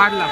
काढला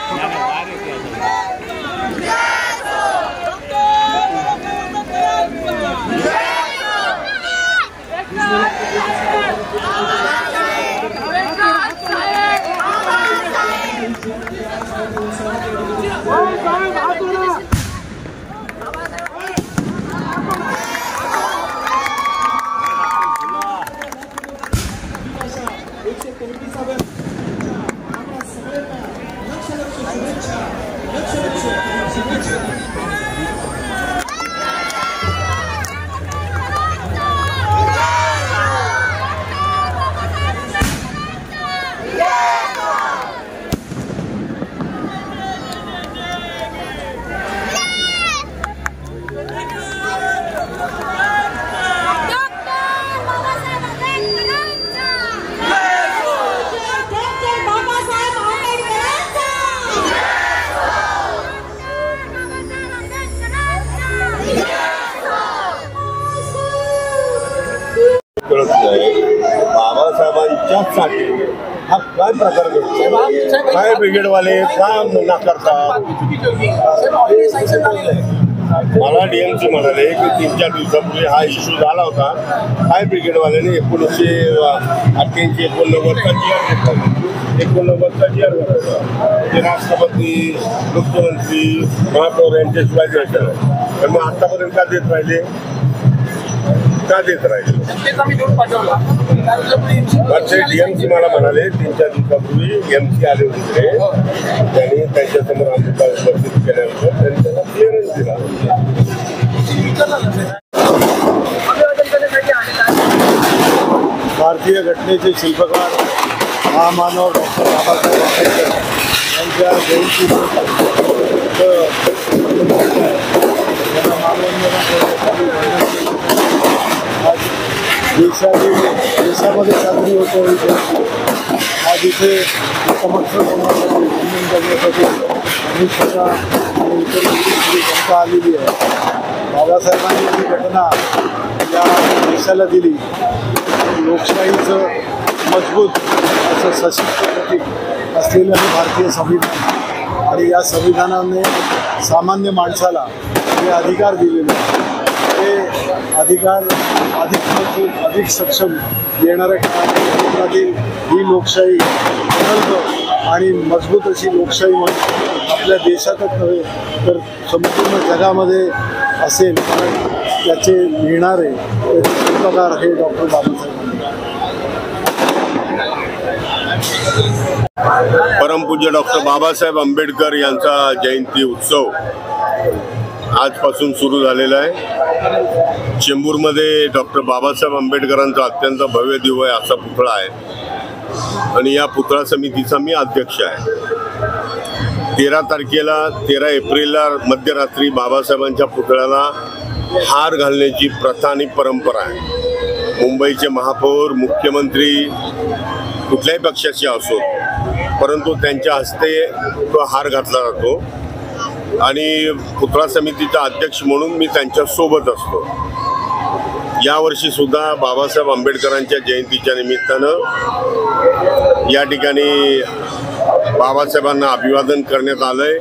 बाबासाहेबांच्यासाठी हा काय प्रकार घडतो? फायर ब्रिगेडवाले का नाकारतात? मला डीएमसी म्हणाले की 3-4 दिवसापूर्वी हा इश्यू झाला होता. फायर ब्रिगेडवाल्याने 1988-89चा GR घेतला. 89चा GR बनवला. ते राष्ट्रपती, मुख्यमंत्री, महापौर यांचे शिवाजी तर मग आतापर्यंत का देत राहिले? डीएमसी मला म्हणाले 3-4 दिवसापूर्वी एमसी आले होते. त्यांनी त्यांच्यासमोर आमचा उपस्थित केल्यानंतर त्यांनी त्याला क्लिअरन्स दिला. भारतीय घटनेचे शिल्पकार महामानव डॉक्टर बाबासाहेब आंबेडकर यांच्या जयंतीनिमित्त देशामध्ये साजरी होते. आज इथे समक्ष करण्यासाठी अमित शहा आणि इतर जनता आलेली आहे. बाबासाहेबांनी जी घटना या देशाला दिली, लोकशाहीचं मजबूत असं सशक्त प्रतीक असलेलं हे भारतीय संविधान आणि या संविधानाने सामान्य माणसाला जे अधिकार दिलेले ते अधिकार अधिक सक्षम येणाऱ्या काळातील ही लोकशाही प्रबल आणि मजबूत अशी लोकशाही म्हणून आपल्या देशातच नव्हे तर संपूर्ण जगामध्ये असेल. त्याचे लिहिणारे त्याचे शिल्पकार हे डॉक्टर बाबासाहेब. परमपूज्य डॉक्टर बाबासाहेब आंबेडकर यांचा जयंती उत्सव आजपासून सुरू झालेला आहे. चेंबूरमध्ये डॉक्टर बाबासाहेब आंबेडकरांचा अत्यंत भव्य दिव्य असा पुतळा आहे आणि या पुतळा समितीचा मी अध्यक्ष आहे. 13 एप्रिलला मध्यरात्री बाबासाहेबांच्या पुतळ्याला हार घालण्याची प्रथा आणि परंपरा आहे. मुंबईचे महापौर, मुख्यमंत्री कुठल्याही पक्षाचे असो, परंतु त्यांच्या हस्ते तो हार घातला जातो आणि पुतळा समितीचा अध्यक्ष म्हणून मी त्यांच्या सोबत असतो. यावर्षी सुद्धा बाबासाहेब आंबेडकरांच्या जयंतीच्या निमित्तानं या ठिकाणी बाबासाहेबांना अभिवादन करण्यात आलंय.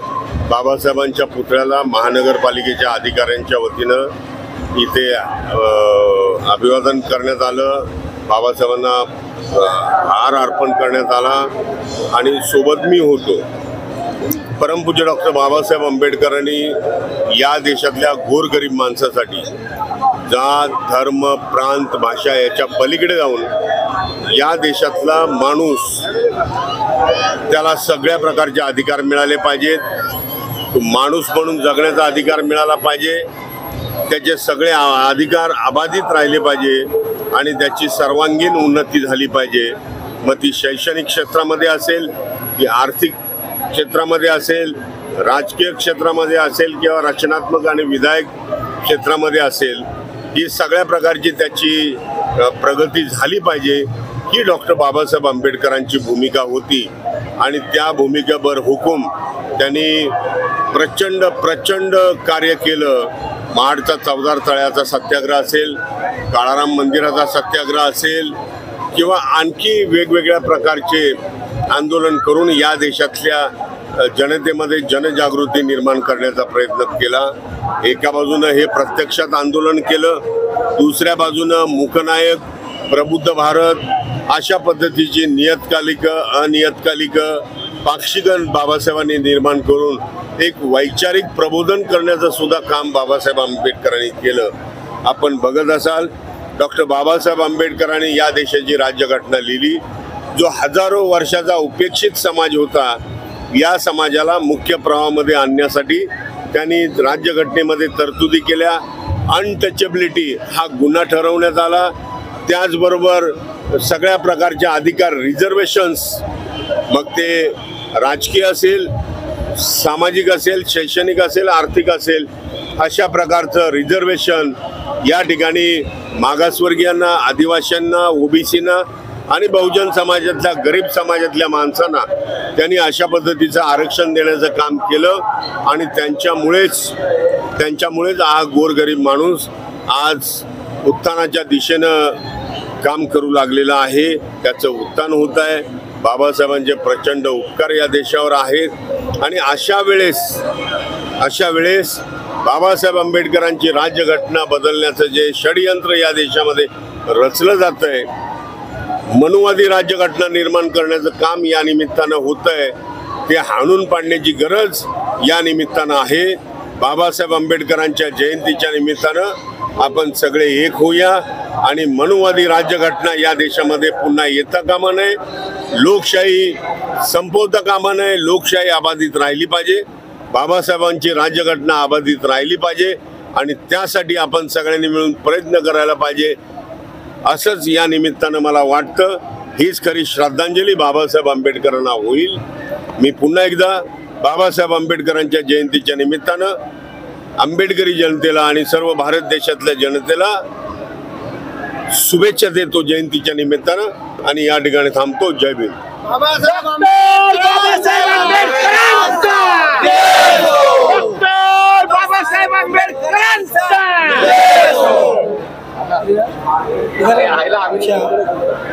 बाबासाहेबांच्या पुतळ्याला महानगरपालिकेच्या अधिकाऱ्यांच्या वतीनं इथे अभिवादन करण्यात आलं. बाबासाहेबांना हार अर्पण करण्यात आला आणि सोबत मी होतो. परमपूज्य डॉक्टर बाबासाहेब आंबेडकरांनी या देशातल्या गोरगरीब माणसासाठी जात, धर्म, प्रांत, भाषा याच्या पलीकडे जाऊन या देशातला माणूस त्याला सगळ्या प्रकारचे अधिकार मिळाले पाहिजेत. तो माणूस म्हणून जगण्याचा अधिकार मिळाला पाहिजे. त्याचे सगळे अधिकार अबाधित राहिले पाहिजे आणि त्याची सर्वांगीण उन्नती झाली पाहिजे. मग ती शैक्षणिक क्षेत्रामध्ये असेल, की आर्थिक क्षेत्रामध्ये असेल, राजकीय क्षेत्रामध्ये असेल किंवा रचनात्मक आणि विधायक क्षेत्रामध्ये असेल, ही सगळ्या प्रकारची त्याची प्रगती झाली पाहिजे. ही डॉक्टर बाबासाहेब आंबेडकरांची भूमिका होती आणि त्या भूमिकेवर हुकूम त्यांनी प्रचंड कार्य केलं. महाडचा चवदार तळ्याचा सत्याग्रह असेल, काळाराम मंदिराचा सत्याग्रह असेल किंवा आणखी वेगवेगळ्या प्रकारचे आंदोलन करून या देशातल्या जनतेमध्ये जनजागृती निर्माण करण्याचा प्रयत्न केला। एका बाजूनं हे प्रत्यक्षात आंदोलन केलं, दुसऱ्या बाजूनं मूकनायक, प्रबुद्ध भारत अशा पद्धतीची नियतकालिक अनियतकालिक पाक्षिक बाबासाहेबांनी निर्माण करून एक वैचारिक प्रबोधन करण्याचं सुद्धा काम बाबासाहेब आंबेडकरांनी केलं। आपण बघत असाल डॉक्टर बाबासाहेब आंबेडकरांनी या देशाची राज्यघटना लिहिली, जो हजारो वर्षाचा उपेक्षित समाज होता या समाजाला मुख्य प्रवाहामध्ये आणण्यासाठी त्यांनी राज्यघटनेमध्ये तरतुदी केल्या। अनटचेबिलिटी हा गुन्हा ठरवण्यात आला, त्याचबरोबर सगळ्या प्रकारचे अधिकार रिझर्वेशन्स, मग ते राजकीय असेल, सामाजिक असेल, शैक्षणिक असेल, आर्थिक असेल, अशा प्रकारचं रिझर्वेशन या ठिकाणी मागासवर्गीयांना, आदिवासींना, ओबीसींना आणि बहुजन समाजातल्या गरीब समाजातल्या माणसांना त्यांनी अशा पद्धतीचं आरक्षण देण्याचं काम केलं आणि त्यांच्यामुळेच हा गोरगरीब माणूस आज उत्थानाच्या दिशेनं काम करू लागलेलं आहे, त्याचं उत्थान होत आहे। बाबासाहेबांचे प्रचंड उपकार या देशावर आहेत आणि अशा वेळेस बाबासाहेब आंबेडकरांची राज्यघटना बदलण्याचं जे षडयंत्र या देशामध्ये रचलं जात आहे, मनुवादी राज्यघटना निर्माण करण्याचं काम या निमित्तानं होत आहे, ते हाणून पाडण्याची गरज या निमित्तानं आहे। बाबासाहेब आंबेडकरांच्या जयंतीच्या निमित्तानं आपण सगळे एक होऊया आणि मनुवादी राज्यघटना या देशामध्ये पुन्हा येता कामा नये, लोकशाही संपवता कामा नये, लोकशाही अबाधित राहिली पाहिजे, बाबासाहेबांची राज्यघटना अबाधित राहिली पाहिजे आणि त्यासाठी आपण सगळ्यांनी मिळून प्रयत्न करायला पाहिजे असंच या निमित्तानं मला वाटतं। हीच खरी श्रद्धांजली बाबासाहेब आंबेडकरांना होईल। मी पुन्हा एकदा बाबासाहेब आंबेडकरांच्या जयंतीच्या निमित्तानं आंबेडकरी जनतेला आणि सर्व भारत देशातल्या जनतेला शुभेच्छा देतो जयंतीच्या निमित्तानं आणि या ठिकाणी थांबतो। जय भीम। बाबासाहेब आंबेडकरांचा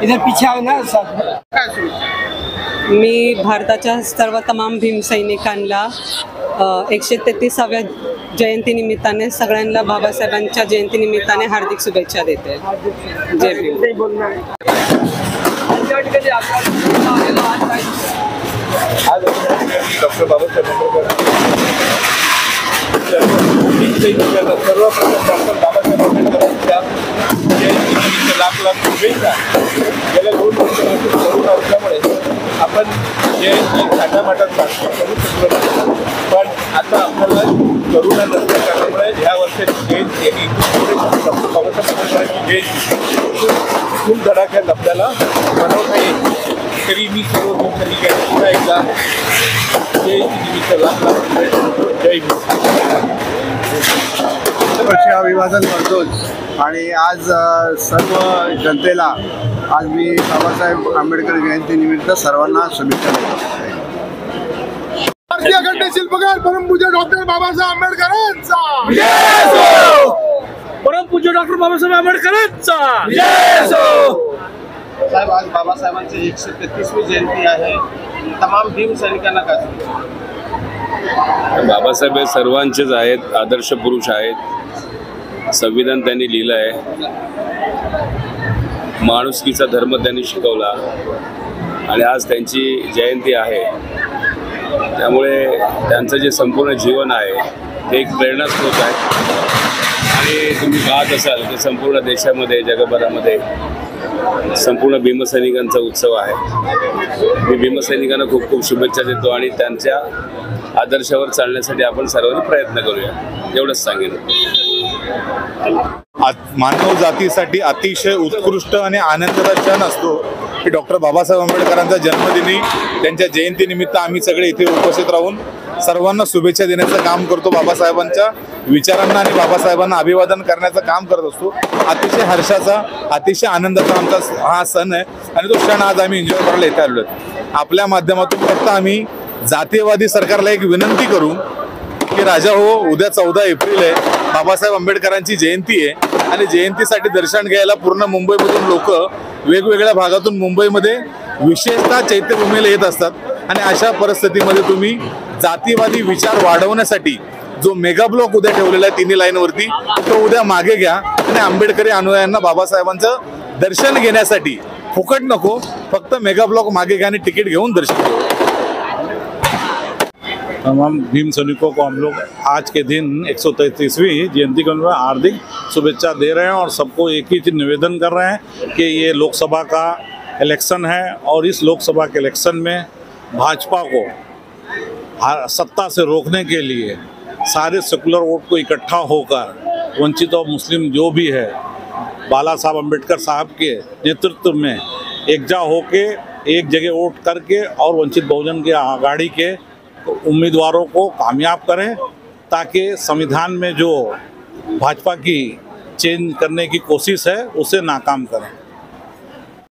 इधर पीछे आओ ना साथ। मी भारताच्या सर्व तमाम भीम सैनिकांना 133व्या जयंतीनिमित्ताने सगळ्यांना बाबासाहेबांच्या जयंतीनिमित्ताने हार्दिक शुभेच्छा देते। जय भीम। डॉक्टर बाबासाहेब आंबेडकर लाख लाख शुभेच्छा। गेल्या 2 वर्षापासून कोरोना असल्यामुळे आपण जयंती थाटामाटात साजरी करू शकलो नाही, पण आता आपल्याला करोना नसल्या कारणामुळे ह्या वर्षाची जयंती डॉक्टर बाबासाहेब आंबेडकरांची जयंती खूप धडाक्यात आपल्याला बनवता येईल। तरी मी सर्व भीमसैनिकांना पुन्हा एकदा जयंतीनिमित्त लाख लाख शुभेच्छा। जय भीम। वर्षी अभिवादन करतोच आणि आज सर्व जनतेला आज मी बाबासाहेब आंबेडकर जयंतीनिमित्त सर्वांना शुभेच्छा देतो। भारतीय घटना शिल्पकार परमपूज्य डॉक्टर बाबासाहेब आंबेडकरांचा परमपूज्य डॉक्टर बाबासाहेब आंबेडकरांचा साहेब, आज बाबासाहेबांची 133वी जयंती आहे, तमाम भीम सैनिकांना काय सांगू? बाबासाहेब हे सर्वांचेच आहेत, आदर्श पुरुष आहेत। संविधान त्यांनी लिहिलं आहे, माणुसकीचा धर्म त्यांनी शिकवला आणि आज त्यांची जयंती आहे, त्यामुळे त्यांचं जे संपूर्ण जीवन आहे ते एक प्रेरणास्रोत आहे। आणि तुम्ही पाहत असाल की संपूर्ण देशामध्ये, जगभरामध्ये संपूर्ण भीमसैनिकांचा उत्सव आहे। मी भीमसैनिकांना खूप खूप शुभेच्छा देतो आणि त्यांच्या आदर्शावर चालण्यासाठी आपण सर्वांनी प्रयत्न करूया, एवढंच सांगेन। मानव जातीसाठी अतिशय उत्कृष्ट आणि आनंदाचा क्षण असतो की डॉक्टर बाबासाहेब आंबेडकरांचा जन्मदिनी त्यांच्या जयंतीनिमित्त आम्ही सगळे इथे उपस्थित राहून सर्वांना शुभेच्छा देण्याचं काम करतो, बाबासाहेबांच्या विचारांना आणि बाबासाहेबांना अभिवादन करण्याचं काम करत असतो। अतिशय हर्षाचा, अतिशय आनंदाचा आमचा हा सण आहे आणि तो क्षण आज आम्ही एन्जॉय करायला इथे आलो। आपल्या माध्यमातून फक्त आम्ही जातीयवादी सरकारला एक विनंती करू की राजा हो, उद्या 14 एप्रिल आहे, बाबासाहेब आंबेडकरांची जयंती आहे आणि जयंतीसाठी दर्शन घ्यायला पूर्ण मुंबईमधून लोक वेगवेगळ्या भागातून मुंबईमध्ये विशेषतः चैत्यभूमीला येत असतात। आणि अशा परिस्थितीमध्ये तुम्ही जातीवादी विचार वाढवण्यासाठी जो मेगा ब्लॉक उद्या ठेवलेला आहे तिन्ही लाईनवरती, तो उद्या मागे घ्या आणि आंबेडकरी अनुयायांना बाबासाहेबांचं दर्शन घेण्यासाठी फुकट नको, फक्त मेगा ब्लॉक मागे घ्या आणि तिकीट घेऊन दर्शन घेऊ। तमाम भीम सैनिकों को हम लोग आज के दिन 133वीं जयंती को हार्दिक शुभेच्छा दे रहे हैं और सबको एक ही चीज निवेदन कर रहे हैं कि ये लोकसभा का इलेक्शन है और इस लोकसभा के इलेक्शन में भाजपा को सत्ता से रोकने के लिए सारे सेकुलर वोट को इकट्ठा होकर वंचित और मुस्लिम जो भी है बाला साहब अम्बेडकर साहब के नेतृत्व में एकजा होके एक जगह वोट करके और वंचित बहुजन के आघाड़ी के उम्मीदवारों को कामयाब करें, ताकि संविधान में जो भाजपा की चेंज करने की कोशिश है उसे नाकाम करें।